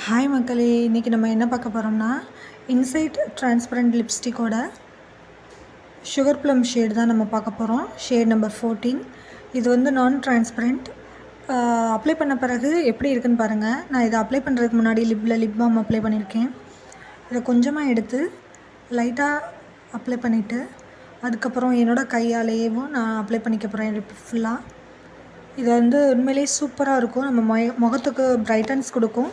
Hi மக்களே, இன்றைக்கி நம்ம என்ன பார்க்க போகிறோம்னா இன்சைட் டிரான்ஸ்பரண்ட் லிப்ஸ்டிக்கோட சுகர் ப்ளம் ஷேடு தான் நம்ம பார்க்க போகிறோம். Shade number 14. இது வந்து நான் டிரான்ஸ்பரண்ட். அப்ளை பண்ண பிறகு எப்படி இருக்குன்னு பாருங்கள். நான் இதை அப்ளை பண்ணுறதுக்கு முன்னாடி லிப் பாம் அப்ளை பண்ணியிருக்கேன். இதை கொஞ்சமாக எடுத்து லைட்டாக அப்ளை பண்ணிவிட்டு அதுக்கப்புறம் என்னோடய கையாலேயும் நான் அப்ளை பண்ணிக்க போகிறேன் லிப் ஃபுல்லாக. இது வந்து உண்மையிலேயே சூப்பராக இருக்கும். நம்ம முகத்துக்கு பிரைட்டன்ஸ் கொடுக்கும்.